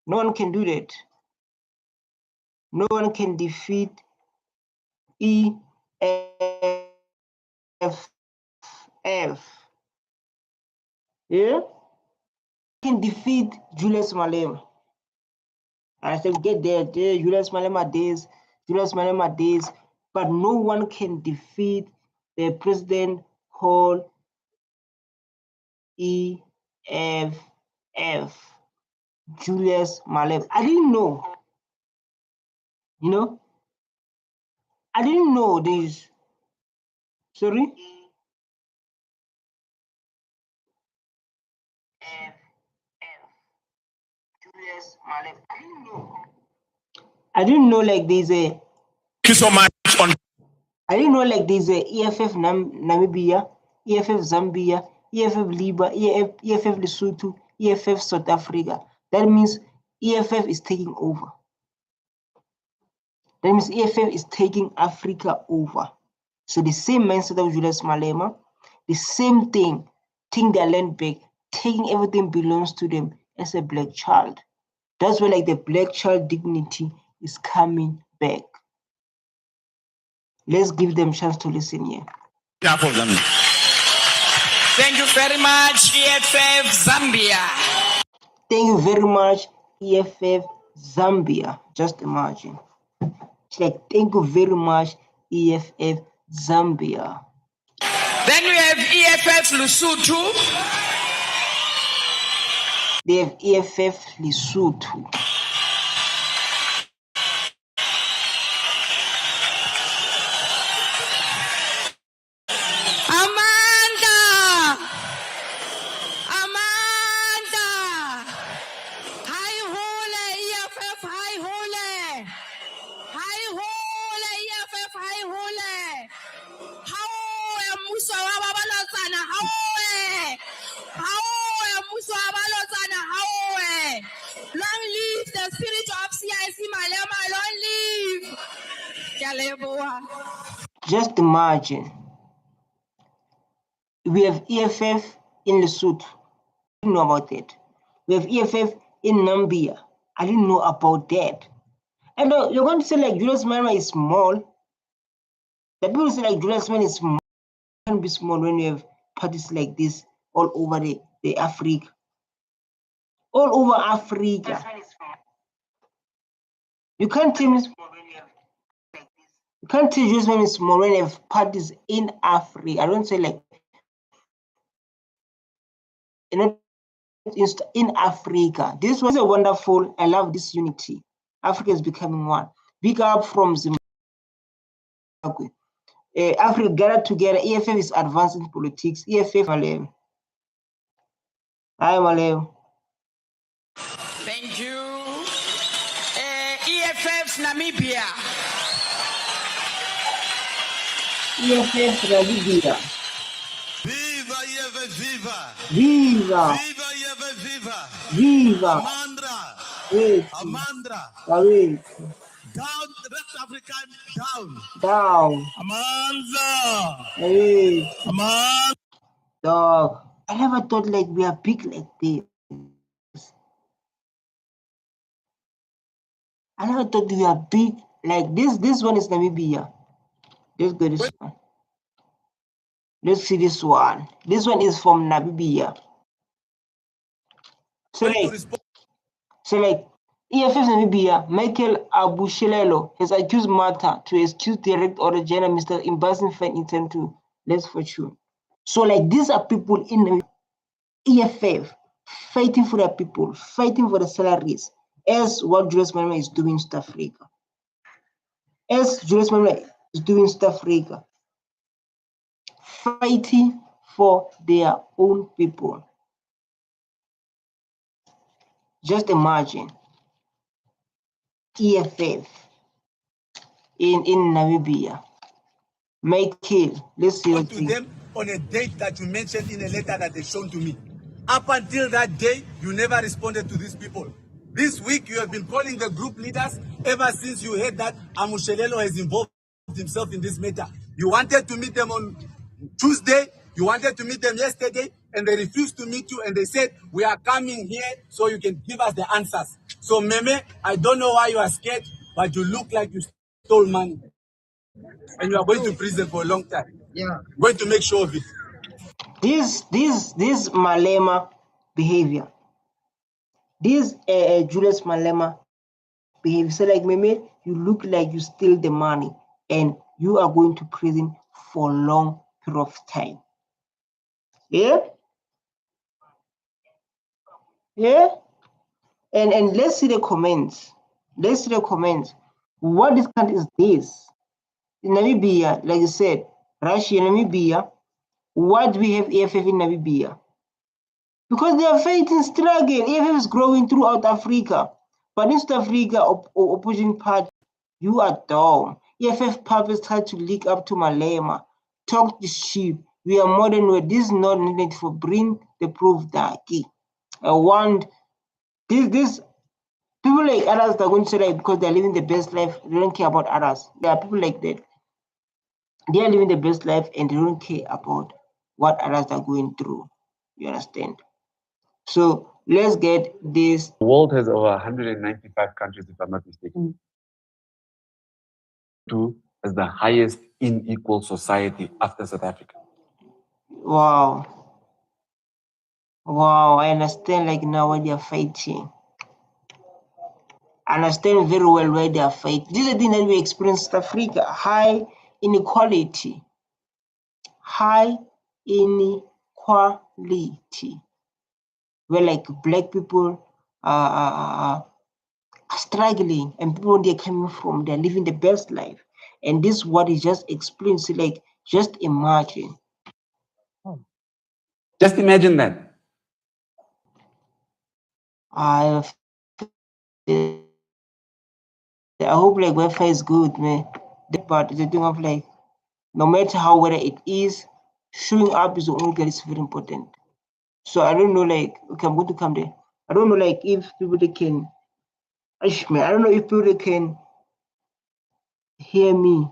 No one can do that. No one can defeat EFF. Yeah? Can defeat Julius Malema. I said, get there, Julius Malema days, but no one can defeat the President Hall EFF, Julius Malema. I didn't know, you know, I didn't know this. Sorry? Julius Malema. I didn't know like there's a. Thank you so much. I didn't know like there's a EFF Namibia, EFF Zambia, EFF Libya, EFF Lesotho, EFF South Africa. That means EFF is taking over. That means EFF is taking Africa over. So the same mindset of Julius Malema, the same thing, taking their land back, taking everything belongs to them as a black child. That's where like the black child dignity is coming back. Let's give them a chance to listen here. Thank you very much, EFF Zambia. Thank you very much, EFF Zambia. Just imagine. It's like, thank you very much, EFF Zambia. Then we have EFF Lesotho. They have EFF Lesotho. Just imagine. We have EFF in Lesotho. I didn't know about that. We have EFF in Namibia. I didn't know about that. And you're going to say like Julius Malema is small. The people say like Julius Malema is small. It can be small when you have parties like this all over the Africa. All over Africa. You can't tell me you can't tell Julius Malema is small when you have parties in Africa. I don't say like in Africa. This was a wonderful. I love this unity. Africa is becoming one. Big up from Zimbabwe. Africa gathered together. EFF is advancing politics. EFF Malem. Hi Malem. Thank you. EFF Namibia. EFF Namibia. Viva EFF, viva! Viva! Viva EFF, viva! Viva! Amandra! Wait. Amandra! Wait. Down, West African, down! Down. Amandra! Wait. Amandra! Dog. I never thought like we are big like this. I never thought we are big like this. This one is Namibia. Let's go this one. Let's see this one. This one is from Namibia. So like EFF Namibia, Michael Abushelelo has accused Martha to excuse direct order General Mr. Embarrassing Fan intent to less fortune. So like these are people in EFF fighting for their people, fighting for the salaries, as what Julius Malema is doing in South Africa. As Julius Malema is doing in South Africa. Fighting for their own people. Just imagine EFF in Namibia. Michael, let's see what to them on a date that you mentioned in a letter that they shown to me. Up until that day, you never responded to these people. This week, you have been calling the group leaders ever since you heard that Amushelelo has involved himself in this matter. You wanted to meet them on Tuesday. You wanted to meet them yesterday. and they refused to meet you, and they said, we are coming here so you can give us the answers. So Meme, I don't know why you are scared, but you look like you stole money. And you are going to prison for a long time. Yeah. I'm going to make sure of it. This Malema behavior, this Julius Malema behavior. So like Meme, you look like you steal the money and you are going to prison for a long period of time. Yeah? Yeah? And let's see the comments. Let's see the comments. What this country is this? In Namibia, like I said, Russia, Namibia, why do we have EFF in Namibia? Because they are fighting struggle. EFF is growing throughout Africa. But in South Africa, opposition party, you are dumb. EFF puppets try to leak up to Malema. Talk the sheep. We are modern way. This is not needed for bring the proof that I want this people like others that are going to say that because they're living the best life, they don't care about others. There are people like that. They are living the best life and they don't care about what others are going through. You understand? So let's get this. The world has over 195 countries, if I'm not mistaken. Two as the highest unequal society after South Africa. Wow. Wow, I understand like now why they are fighting. I understand very well why they are fighting. This is the thing that we experience in South Africa. High inequality. High inequality. Where like black people are struggling and people they're coming from, they're living the best life. And this is what is just explained. So like just imagine. Just imagine that. I hope like Wi-Fi is good, man. But the thing of like, no matter how whether it is, showing up is the only thing that is very important. So I don't know, like, okay, I'm going to come there. I don't know, like, if people they can, I don't know if people can hear me.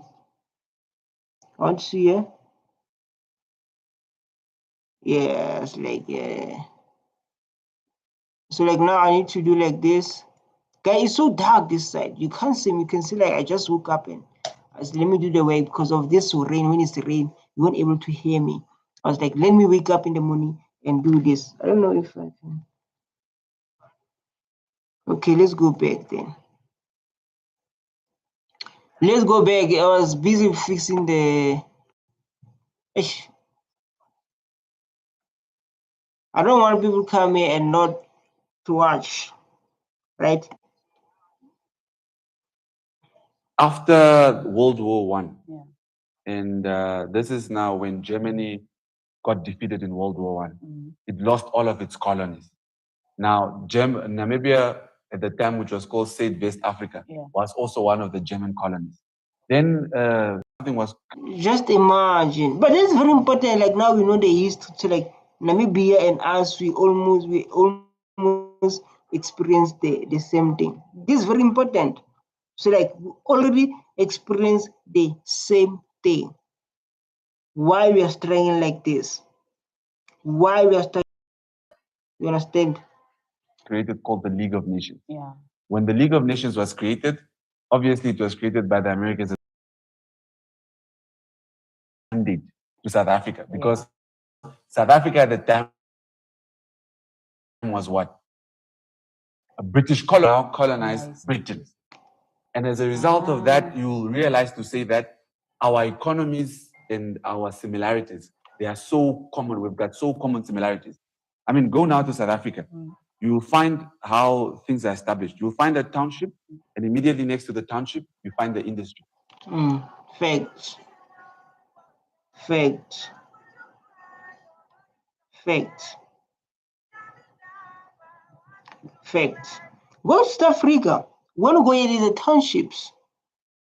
I want to see, yeah? Yes, like, yeah. So like now I need to do like this. Guys, it's so dark this side. You can't see me. You can see like I just woke up and I said, let me do the way because of this rain. When it's rain, you weren't able to hear me. I was like, let me wake up in the morning and do this. I don't know if I can. Okay, let's go back then. Let's go back. I was busy fixing the. I don't want people to come here and not to watch, right? After World War I, and this is now when Germany got defeated in World War I. It lost all of its colonies. Now, Namibia at the time, which was called State West Africa, was also one of the German colonies. Then something was. Just imagine, but it's very important. Like now we know the history. So like Namibia and us, we almost experienced the same thing. This is very important. So like we already experienced the same thing. Why we are struggling like this? Why we are struggling? You understand? Created called the League of Nations. Yeah. When the League of Nations was created, obviously it was created by the Americans mandate to South Africa because South Africa at the time was what? A British colonized Britain. And as a result of that, you'll realize to say that our economies and our similarities, they are so common. We've got so common similarities. I mean, go now to South Africa. You'll find how things are established. You'll find a township, and immediately next to the township, you find the industry. Facts. Facts. Facts. Facts. Go to South Africa. When we go into the townships,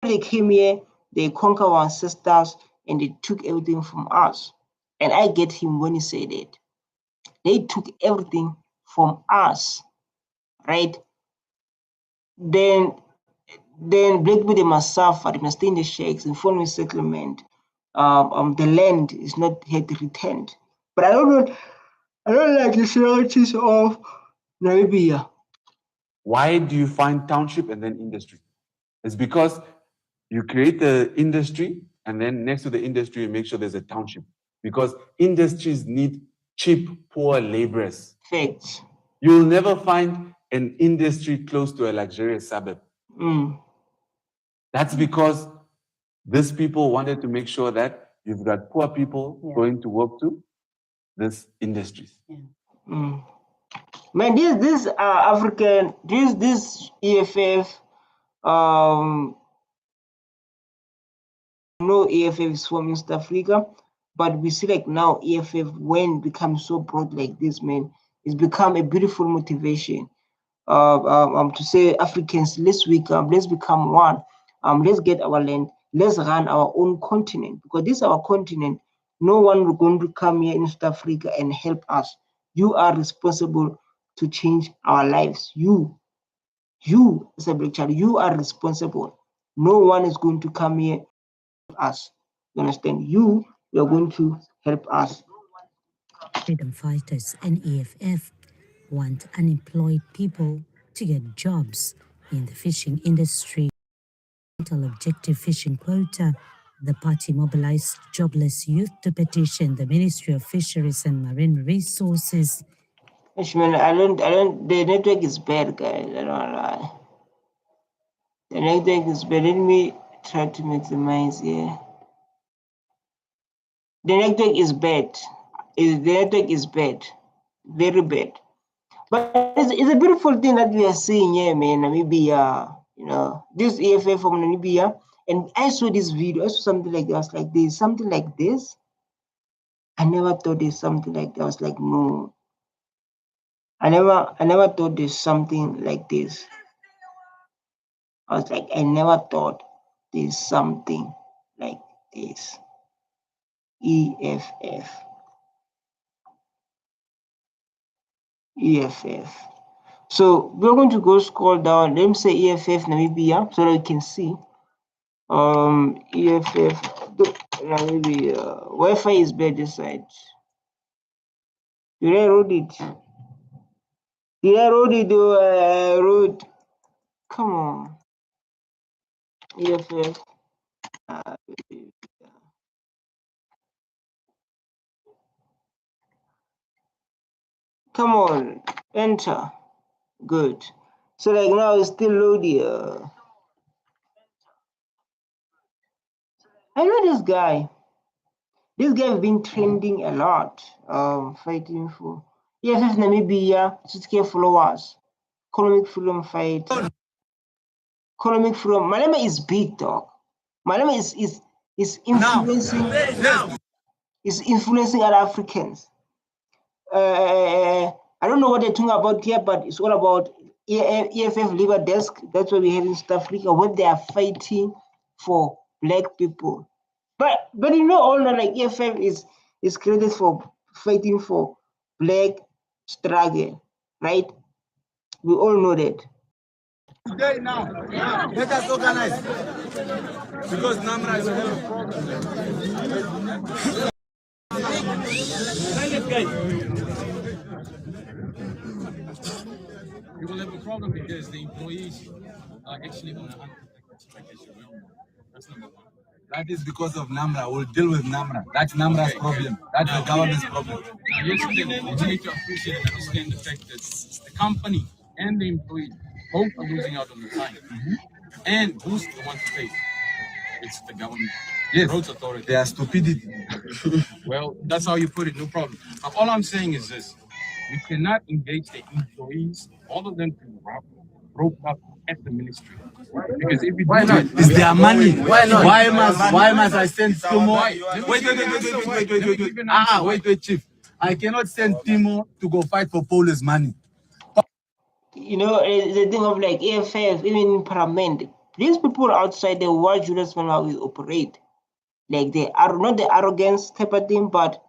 they came here, they conquered our ancestors, and they took everything from us. And I get him when he said it. They took everything from us, right? Then black people they must suffer, they must stay in the shacks and follow settlement. The land is not yet returned. But I don't know I don't like the similarities of Namibia. Why do you find township and then industry? It's because you create the industry and then next to the industry, you make sure there's a township. Because industries need cheap, poor laborers. Facts. You'll never find an industry close to a luxurious suburb. Mm. That's because these people wanted to make sure that you've got poor people going to work to these industries. Mm. Man, this African, this EFF, no EFF is from East Africa, but we see like now EFF when becomes so broad like this, man, it's become a beautiful motivation. To say Africans, let's become one. Let's get our land. Let's run our own continent because this is our continent. No one is going to come here in South Africa and help us. You are responsible to change our lives. You as a black child, you are responsible. No one is going to come here and help us. You understand? You are going to help us. Freedom fighters and EFF want unemployed people to get jobs in the fishing industry. Objective fishing quota, the party mobilized jobless youth to petition the Ministry of Fisheries and Marine Resources. The network is bad, guys. I don't lie. The network is bad. Let me try to maximize here. The network is bad. The network is bad. Very bad. But it's a beautiful thing that we are seeing here, man. Namibia, this EFF from Namibia. And I saw this video. I saw something like that. I was like, there's something like this. I never thought there's something like that. I was like, no. I never thought there's something like this. I was like, I never thought there's something like this. EFF. So we're going to go scroll down. Let me say EFF Namibia so that you can see. EFF Namibia. Wi-Fi is bad this side. Did I road it? I wrote. Come on. EFF. Come on. Enter. Good. So like now it's still loading. I know this guy. This guy has been trending a lot. Fighting for EFF Namibia, 60K followers. Economic freedom fight. Economic freedom. Malema is big, dog. Malema is influencing. Is influencing other Africans. I don't know what they're talking about here, but it's all about EFF Libre Desk. That's what we have in South Africa when they are fighting for black people. But all that like EFF is created for fighting for black struggle, right? We all know that. Today now, let us organize. Because Namra is a hell of a problem. You will have a problem because the employees are actually on a unprotected strike, as you well know. That's number one. That is because of Namra. We'll deal with Namra. That's Namra's problem. That's the government's problem. Now, yesterday, you need to appreciate and understand the fact that the company and the employee both are losing out on the time. And who's the one to pay? It's the government. Yes. Roads authority. They are stupidity. Well, that's how you put it, no problem. Now, all I'm saying is this. We cannot engage the employees, all of them to rope up at the ministry. Because if we Why do not? it, It's their money. Why not? Why must I send Timo? Wait, Chief. I cannot send Timo to go fight for Polish money. The thing of like EFF, even in Parliament, these people outside, they watch Julius Malema will operate. Like they are not the arrogance type of thing, but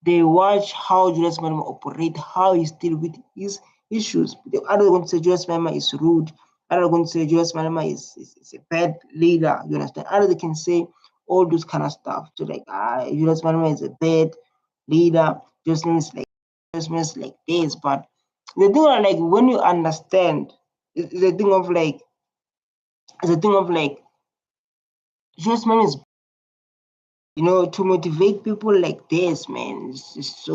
they watch how Julius Malema operate, how he's deal with his issues. The other going to say Julius Malema is rude. Other going to say Julius Malema is a bad leader. You understand? Other they can say all those kind of stuff. So like, Julius Malema is a bad leader. Julius Malema is like investments like this. But the thing of like when you understand, the thing of like investment is, to motivate people like this, man. It's so.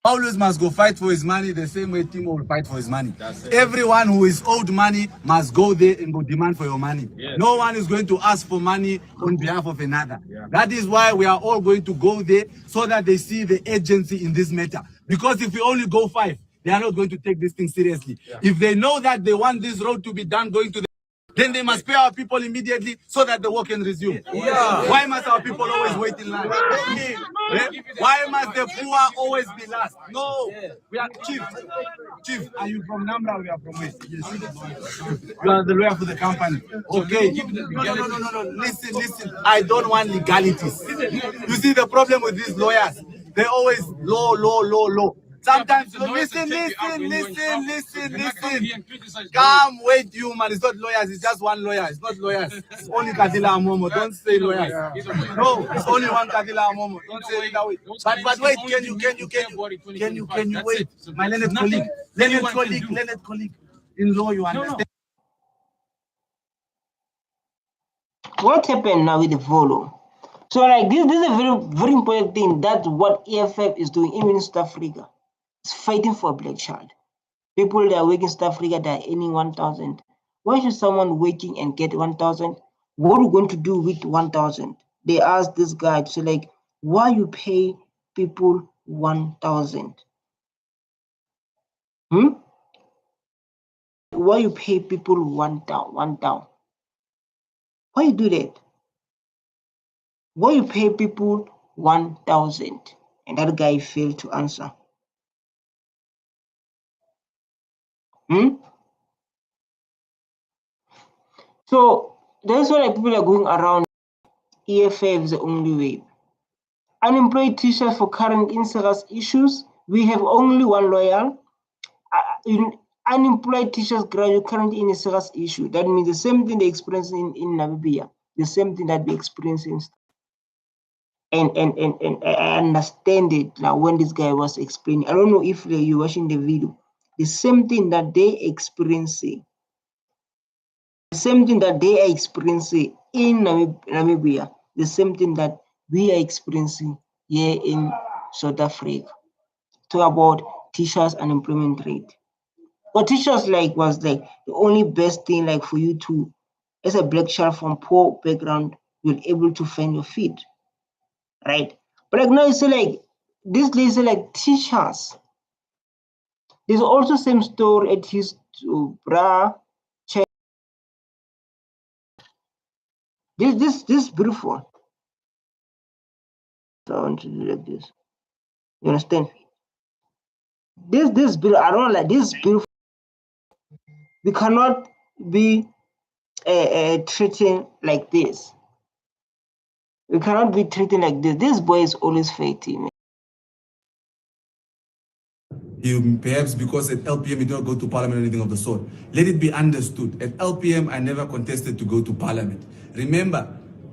Always must go fight for his money the same way Timo will fight for his money. Everyone who is owed money must go there and go demand for your money. Yes. No one is going to ask for money on behalf of another. Yeah. That is why we are all going to go there so that they see the agency in this matter. Because if we only go 5, they are not going to take this thing seriously. Yeah. If they know that they want this road to be done going to the then they must pay our people immediately so that the work can resume. Yeah. Why must our people always wait in line? Why must the poor always be last? No. We are Chief, are you from Namra or you are from West? You are the lawyer for the company. Okay. No. Listen. I don't want legalities. You see the problem with these lawyers? They always law. Sometimes, listen. Come, wait, you man. It's not lawyers. It's just one lawyer. It's not lawyers. It's only Kadila Amomo. Don't say lawyers. No, it's only one Kadila Amomo. Don't say it that way. But wait, can you wait? My Leonard colleague. In law, you understand. What happened now with the Volo? So like this is a very, very important thing. That's what EFF is doing, even in South Africa. It's fighting for a black child. People that are working in South Africa, they are earning 1,000. Why should someone working and get 1,000? What are we going to do with 1,000? They asked this guy to say, like, why you pay people 1,000? Why you pay people 1,000? Why you do that? Why you pay people 1,000? And that guy failed to answer. So that's why people are going around. EFF is the only way. Unemployed teachers for current in-service issues. We have only one lawyer. Unemployed teachers graduate currently in a serious issue. That means the same thing they experience in Namibia, the same thing that we experience in. And I understand it now when this guy was explaining. I don't know if you're watching the video. The same thing that they experiencing, the same thing that they are experiencing in Namibia, the same thing that we are experiencing here in South Africa. Talk about teachers' unemployment rate. But teachers was the only best thing for you to, as a black child from poor background, you're able to find your feet, right? But now you say this lady say teachers. There's also same story at his bra. This beautiful. So I want to do like this. You understand? This beautiful. I don't like this beautiful. We cannot be treating like this. We cannot be treating like this. This boy is always fighting. Perhaps because at LPM you don't go to parliament or anything of the sort. Let it be understood. At LPM, I never contested to go to parliament. Remember,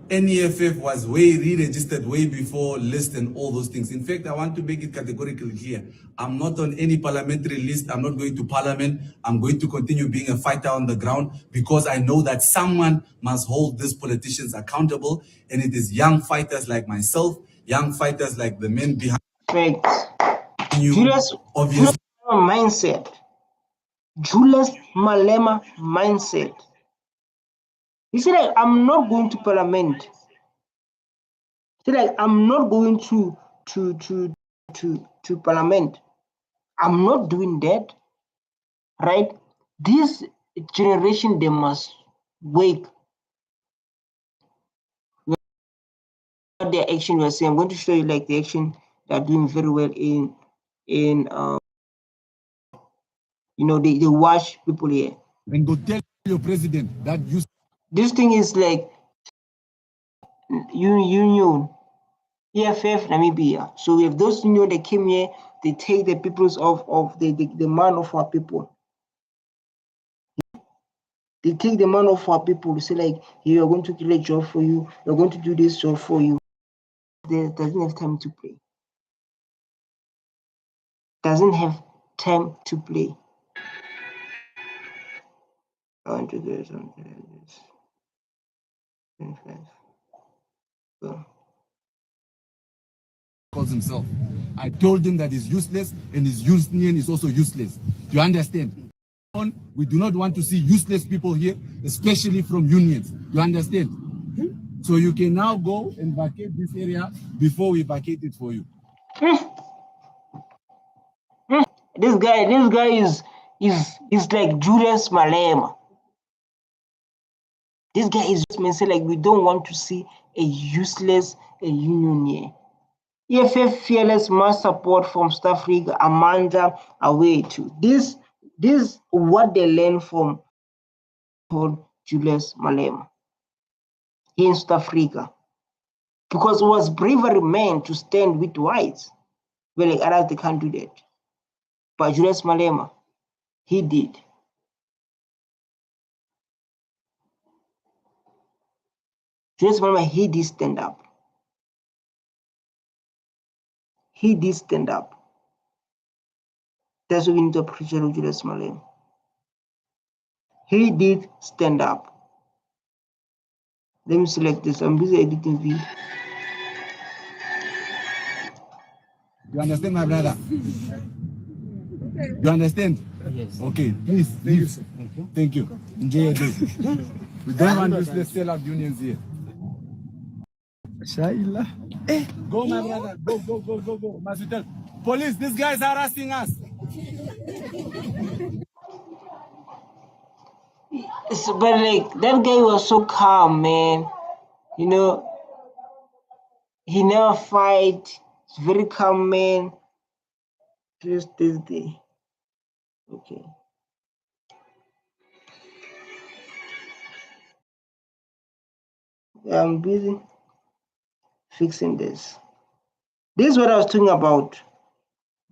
NEFF was re-registered way before list and all those things. In fact, I want to make it categorically clear. I'm not on any parliamentary list. I'm not going to parliament. I'm going to continue being a fighter on the ground because I know that someone must hold these politicians accountable. And it is young fighters like myself, young fighters like the men behind you. Julius mindset. Julius Malema mindset. He said, I'm not going to parliament. He said, I'm not going to parliament. I'm not doing that. Right? This generation, they must wake. Their action was saying, I'm going to show you the action they're doing very well in they watch people here. And go tell your president that you. This thing is union, EFF Namibia. So we have those union that came here, they take the peoples of the man of our people. They take the man of our people to say we are going to create a job for you, we're going to do this job for you. They doesn't have time to play. doesn't have time to play. I want to do something like this. 25. So. Calls himself. I told him that he's useless and his union is also useless. You understand? We do not want to see useless people here, especially from unions. You understand? So you can now go and vacate this area before we vacate it for you. This guy is like Julius Malema. This guy is just say like we don't want to see a useless union here. EFF fearless mass support from South Africa, Amanda away too. This what they learn from Julius Malema here in South Africa. Because it was bravery man to stand with whites. Well, like others, they can't do that. But Julius Malema, he did. Julius Malema, he did stand up. He did stand up. That's what we need to appreciate of Julius Malema. He did stand up. Let me select this. I'm busy editing video. You understand, my brother? You understand? Yes. Okay, please leave. Thank you. Enjoy your day. We don't want useless sellout unions here. Shaila. Go, my brother. Go. Masutel. Police, these guys are harassing us. But like that guy was so calm, man. You know, he never fight. He's very calm, man. Just this day. Okay. I'm busy fixing this. This is what I was talking about.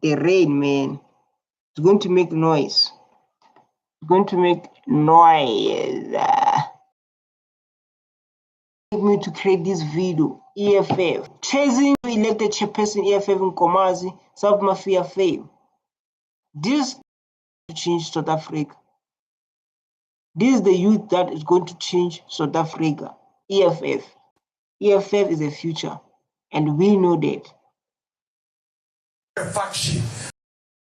The rain, man. It's going to make noise. It's going to make noise. Me to create this video. EFF. Chasing elected chairperson EFF in Komazi, South Mafia fame. This to change South Africa. This is the youth that is going to change South Africa. EFF. EFF is the future. And we know that. Faction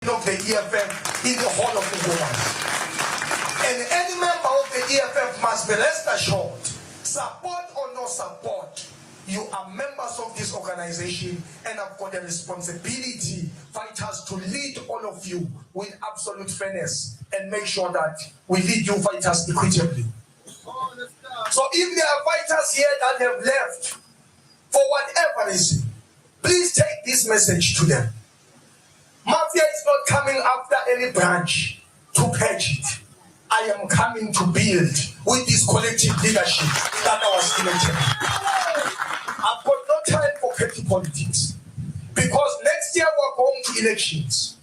of the EFF in the whole of the world. And any member of the EFF must be rest assured, support or no support, you are members of this organization and have got a responsibility, fighters, to lead all of you with absolute fairness and make sure that we lead you fighters equitably. So if there are fighters here that have left for whatever reason, please take this message to them. Mafia is not coming after any branch to purge it. I am coming to build with this collective leadership that I was elected. I've got no time for petty politics because next year we're going to elections.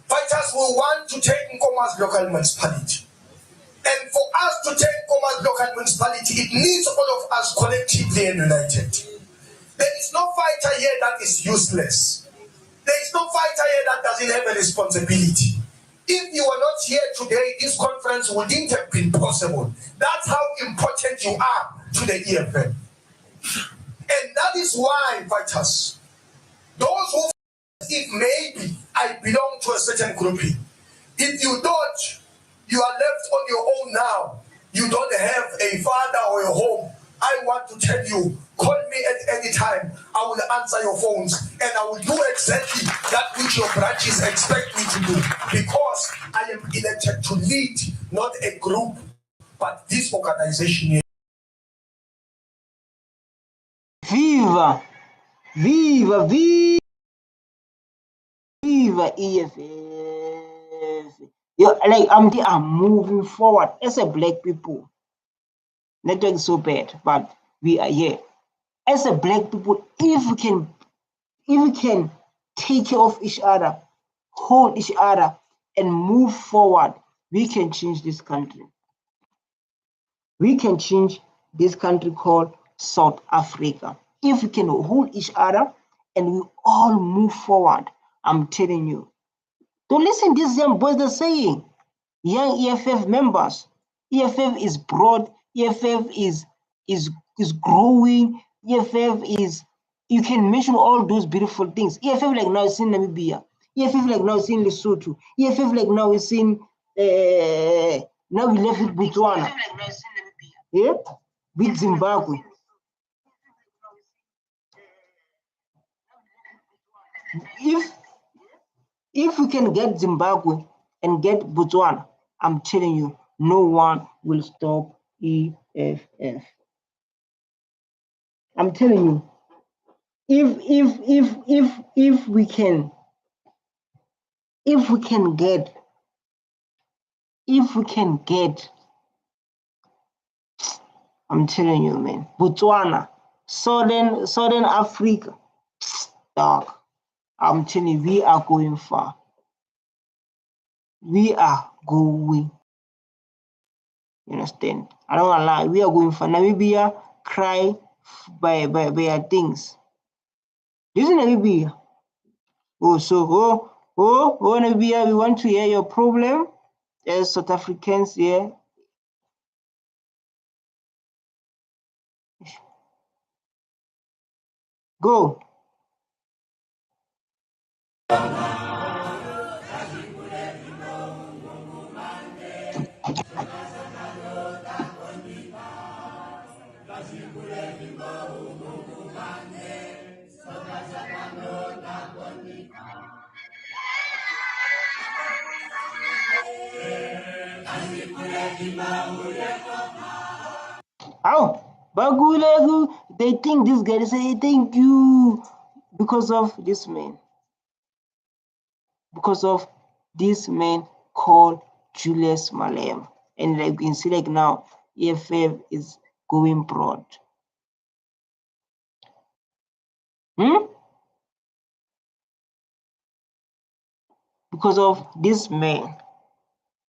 Fighters will want to take Nkoma's local municipality. And for us to take Nkoma's local municipality, it needs all of us collectively and united. There is no fighter here that is useless. There is no fighter here that doesn't have a responsibility. If you were not here today, this conference wouldn't have been possible. That's how important you are to the EFF. And that is why, fighters, those who, if maybe I belong to a certain grouping, if you don't, you are left on your own now. You don't have a father or a home. I want to tell you, call me at any time. I will answer your phones and I will do exactly that which your branches expect me to do, because I am elected to lead not a group, but this organization here. Viva! Viva! Viva! Viva EFF! Like I'm moving forward as a black people. Network is so bad, but we are here. As a black people, if we can take care of each other, hold each other, and move forward, we can change this country. We can change this country called South Africa. If we can hold each other and we all move forward, I'm telling you, Don't listen to these young boys they're saying. Young EFF members. EFF is broad. EFF is growing. EFF is, you can mention all those beautiful things. EFF like now is in Namibia. EFF like now is in Lesotho. EFF like now is in now we left with Botswana. Yeah, with Zimbabwe. If we can get Zimbabwe and get Botswana, I'm telling you, no one will stop EFF. I'm telling you, if we can get, I'm telling you, man, Botswana, Southern Africa, dog. I'm telling you, we are going far. We are going. You understand? I don't wanna lie. We are going far. Namibia cry by things. This is Namibia. Namibia, we want to hear your problem as South Africans here. Go. Oh, Bagulegu, they think this guy say thank you because of this man. Because of this man called Julius Malema. And like you can see, like now, EFF is going broad. Because of this man.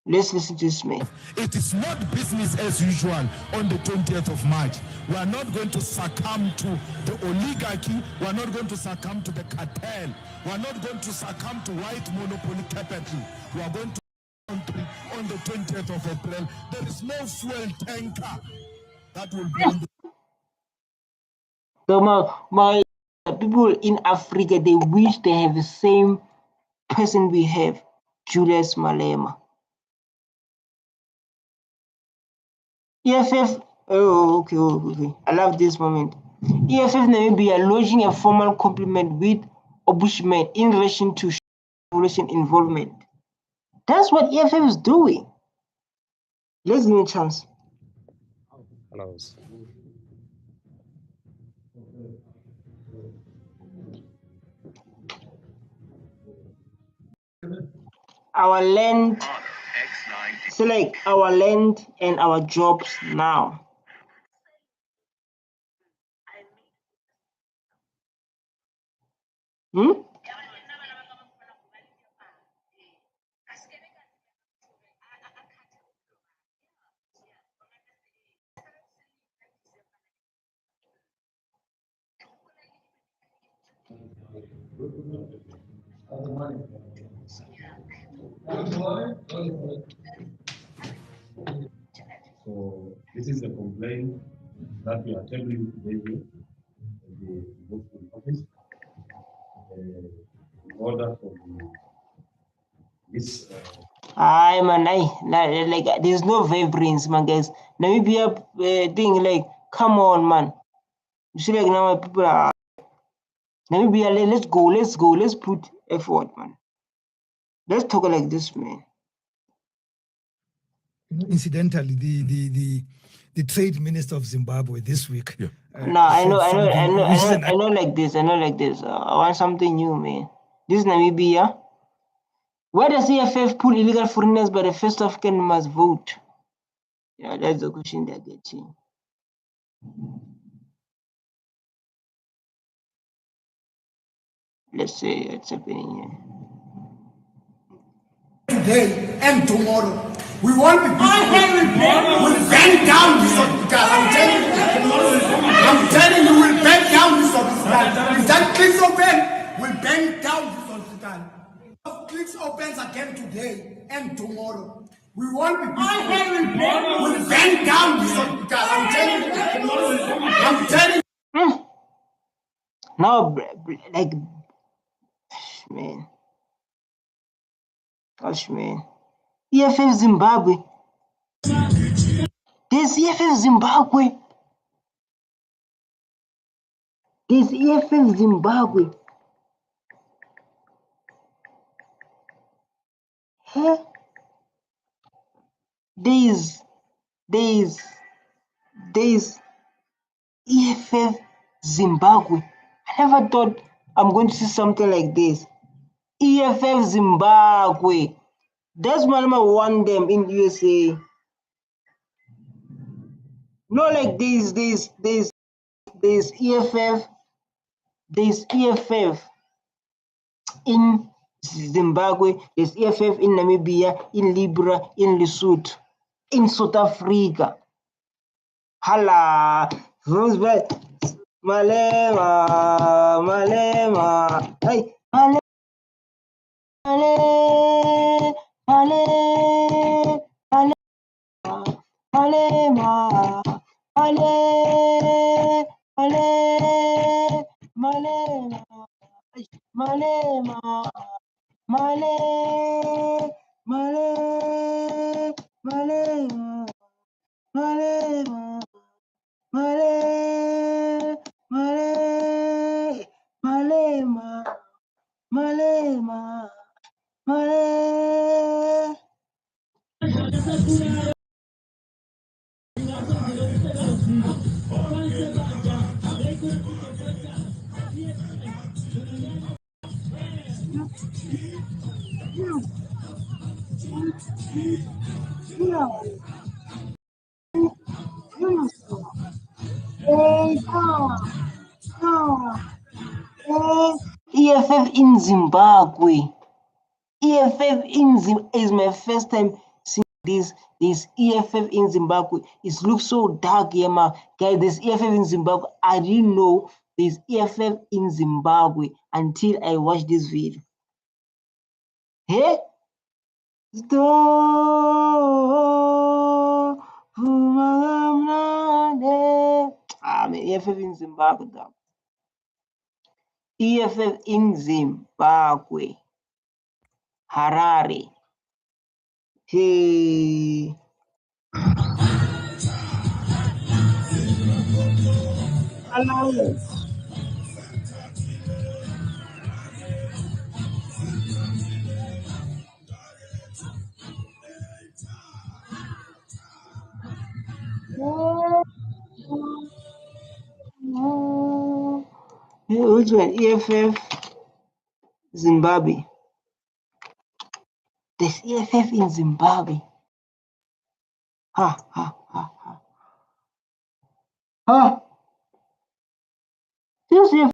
Let's listen to this man. It is not business as usual on the 20th of March. We are not going to succumb to the oligarchy. We are not going to succumb to the cartel. We are not going to succumb to white monopoly capital. We are going to country on the 20th of April. There is no fuel tanker that will be on the... So my people in Africa, they wish they have the same person we have, Julius Malema. EFF, okay. I love this moment. EFF Namibia launching a formal compliment with Ombudsman in relation to revolution involvement. That's what EFF is doing. Let's give it a chance. Hello. Our land, select our land and our jobs now. So this is a complaint that we are tabling today here in the Ombudsman office in order for this. Man, like there's no vibrance, man, guys. Namibia thing, like, come on, man. You see, like now people are Namibia. Let's go. Let's put effort, man. Let's talk like this, man. Incidentally, the trade minister of Zimbabwe this week. Yeah. No, I know like this. I want something new, man. This is Namibia. Why does EFF pull illegal foreigners but the first African must vote? Yeah, that's the question they're getting. Let's see what's happening here. Today and tomorrow. We won't be we'll bend down this hospital. I'm telling you, we'll bend down this hospital. If that clicks open, we'll bend down this hospital. Clicks opens again. will bend down before God. I'm telling you. I'm telling you. Now, like, man. Gosh, man. EFF Zimbabwe. There's EFF Zimbabwe. There's EFF Zimbabwe. Huh? There's EFF Zimbabwe. I never thought I'm going to see something like this. EFF Zimbabwe. That's my number one them in USA. No, like there's EFF. There's EFF in Zimbabwe. There's EFF in Namibia, in Libya, in Lesotho, in South Africa. Hala, Malema, hey, EFF in Zimbabwe. EFF in Zimbabwe is my first time seeing this EFF in Zimbabwe. It looks so dark here, man. Guys, this EFF in Zimbabwe. I didn't know there's EFF in Zimbabwe until I watched this video. Hey? EFF in Zimbabwe, dog. EFF in Zimbabwe. Harare. Hey. Hello. Which one? EFF Zimbabwe. There's EFF in Zimbabwe. This EFF.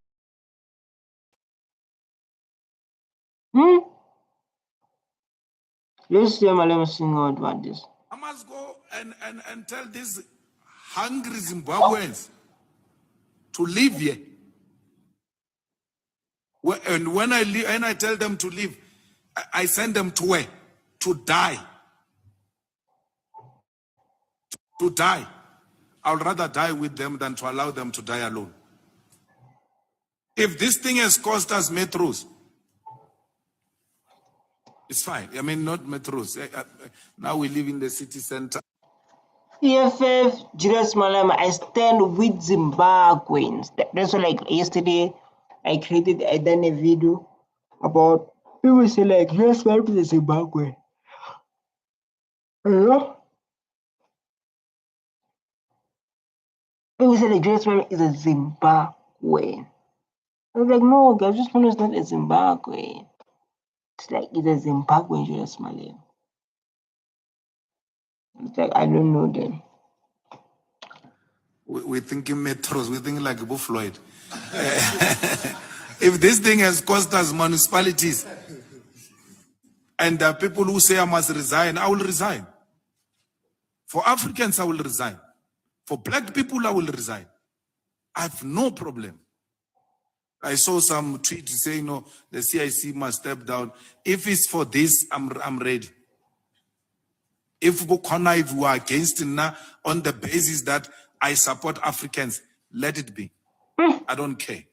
Let's see, let me sing out about this. I must go and tell these hungry Zimbabweans to leave here. And when I tell them to leave, I send them to where? To die. To die. I would rather die with them than to allow them to die alone. If this thing has cost us metros, it's fine. I mean, not metros. Now we live in the city center. EFF, Julius Malema, I stand with Zimbabweans. That's why, like, yesterday, I done a video about people say, like, Julius Malema is Zimbabwe. Hello? People say, like, Julius Malema is a Zimbabwean. I was like, no, guys, just want is not a Zimbabwean. It's like, it's a Zimbabwean Julius Malema. It's like, I don't know them. We're thinking metros, we're thinking like Bo Floyd. If this thing has cost us municipalities, and there are people who say I must resign, I will resign. For Africans, I will resign. For black people, I will resign. I have no problem. I saw some tweets saying, no, the CIC must step down. If it's for this, I'm ready. If you are against it on the basis that I support Africans, let it be. I don't care.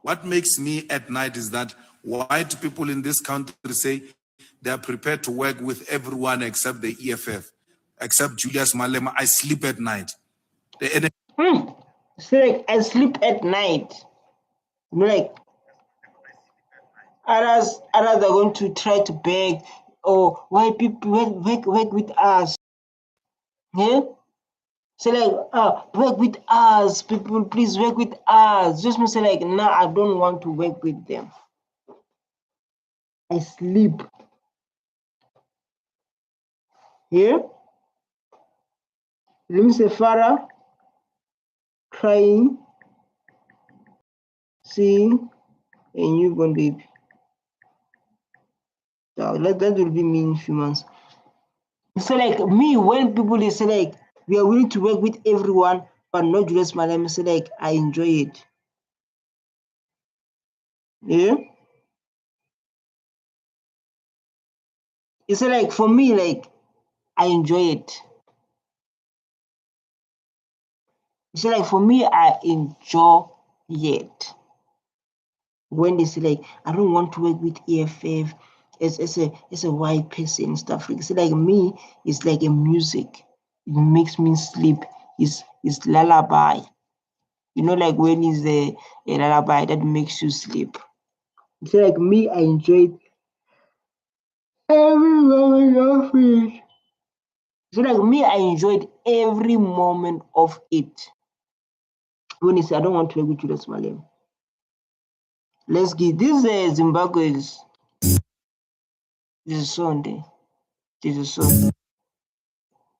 What makes me at night is that white people in this country say they are prepared to work with everyone except the EFF, except Julius Malema. I sleep at night. So like I sleep at night. Like others are going to try to beg, oh, white people work with us. Yeah? So like work with us, people, please work with us. Just me say like, nah, I don't want to work with them. I sleep. Yeah? Let me say Farah crying, seeing a newborn baby. So that will be me in a few months. So like me, when people they say like we are willing to work with everyone, but not Julius Malema, say like I enjoy it. Yeah. It's like for me, like I enjoy it. It's like for me, I enjoy it. When they say like I don't want to work with EFF as a white person and stuff. It's like me, it's like a music. It makes me sleep. It's lullaby. You know, like when is a lullaby that makes you sleep. It's like me, I enjoy it every moment of it. So like me, I enjoyed every moment of it. When he said, I don't want to work with Julius Malema. Let's get this Zimbabwe's. This is Sunday. This is Sunday.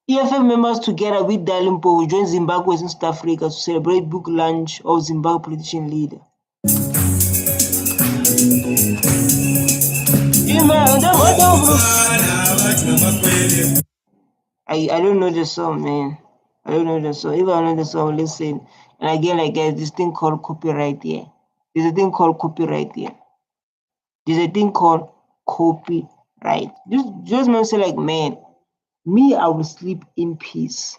EFF members together with Dalimpo will join Zimbabwe's in South Africa to celebrate book launch of Zimbabwe politician leader. I don't know the song, man. I don't know the song. If I know the song, listen. And again, like there's this thing called copyright here. There's a thing called copyright here. There's a thing called copyright. Just man say like, man, me, I will sleep in peace.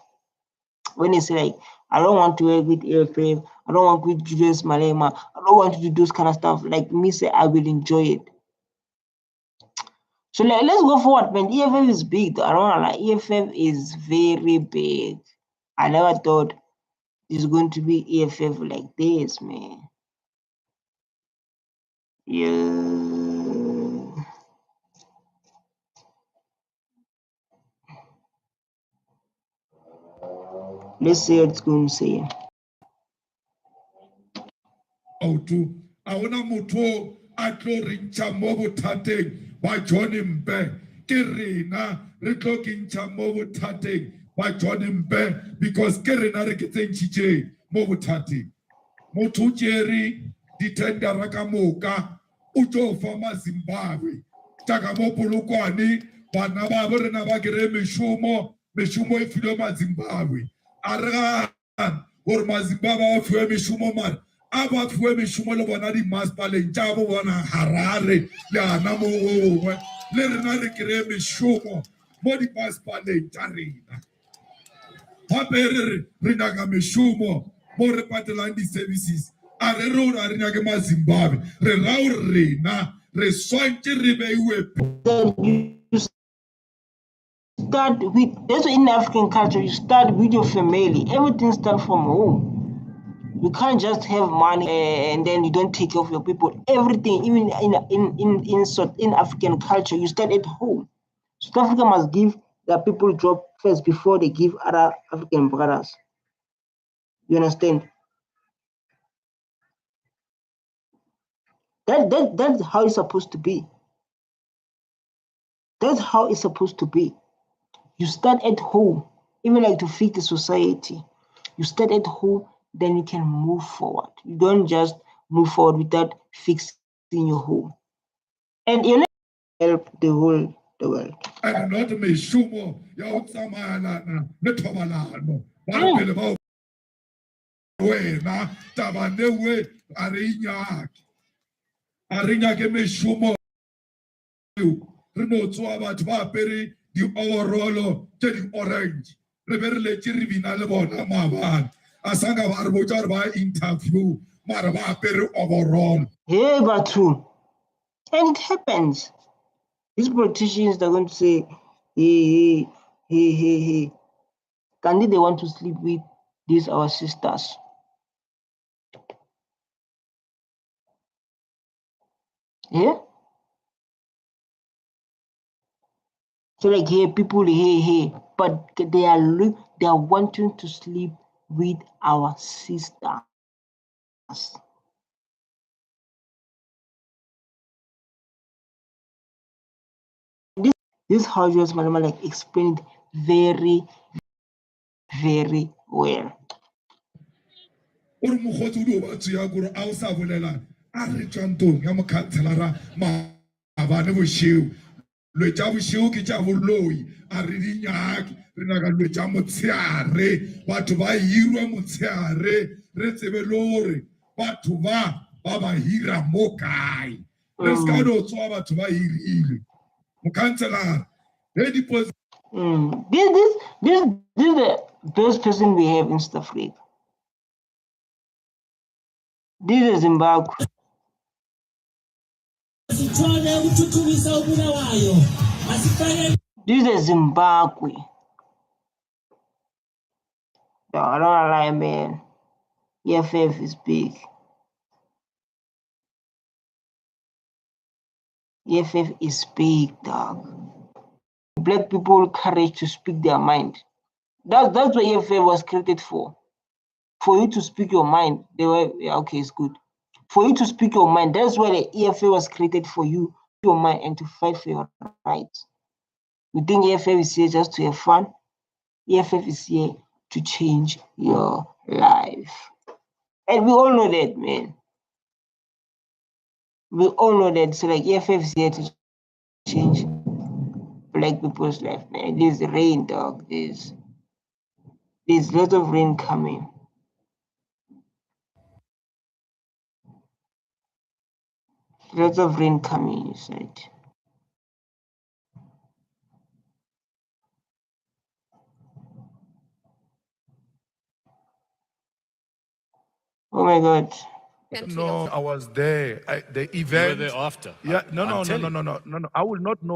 When they say like, I don't want to work with EFF, I don't want with Julius Malema, I don't want to do those kind of stuff. Like me say, I will enjoy it. So like, let's go forward, man. EFF is big. I don't know, like EFF is very big. I never thought it's going to be EFF like this, man. Yeah. Let's see what it's going to say. Autu awona motho a tlo rintsha mo bothateng ba John Mbe ke rena re tlo kintsha mo bothateng ba John Mbe because ke rena re ke tsentshitse mo bothateng motho tjeri ditendera ka moka o tlo fa maZimbabwe taka mo polokwane bana ba rena ba kere meshumo e filo maZimbabwe a re ga gore maZimbabwe a fiwe meshumo mara aba fiwe meshumo le bona di masipaleng tja bo bona Harare le ana mo gongwe le rena re kere meshumo mo di masipaleng tja rena gape re nyaka meshumo mo re patelang di-services a re re ora re nyake maZimbabwe re ra gore rena re swantse re beiwe Start with, that's in African culture, you start with your family. Everything starts from home. You can't just have money and then you don't take care of your people. Everything, even in African culture, you start at home. South Africa must give their people job first before they give other African brothers. You understand? That's how it's supposed to be. That's how it's supposed to be. You start at home, even like to feed the society. You start at home, then you can move forward. You don't just move forward without fixing your home. And you help the world. And not me shumo ya utsamana ne thobalano ba pele ba wena taba ne we arinya ke me shumo re no tswa batho ba pere the overall the orange re be re letse re bina le bona maabane a sanga ba re botsa re ba interview mara ba apere overall. Hey, Batu. And it happens. These politicians are going to say, hey. Candy, they want to sleep with these our sisters. Yeah? So like, hey, people, hey, but they are wanting to sleep with our sisters. This how just Malama like explained very, very well. O re mogotsi o di o batse ya gore a o sa bolela a re tswantong ya mokhanselara maabane bošego lwetša bošego ke tša boloi a re di nyake re nyaka lwetša motshegare batho ba hirwa motshegare re tsebe le gore batho ba hira mo kae re se ka no tswa batho ba hirile mokhanselara This is the best person we have in South Africa. This is Zimbabwe. This is Zimbabwe. No, I don't lie, man. EFF is big. EFF is big, dog. Black people courage to speak their mind. That's what EFF was created for. For you to speak your mind. They were okay, it's good. For you to speak your mind, that's why the EFF was created for you, your mind, and to fight for your rights. You think EFF is here just to have fun? EFF is here to change your life. And we all know that, man. We all know that. So like EFF is here to change black people's life, man. There's rain, dog. There's lots of rain coming. Lots of rain coming, you said. Oh my God. No, I was there. The event. You were there after. Yeah, no. I will not know.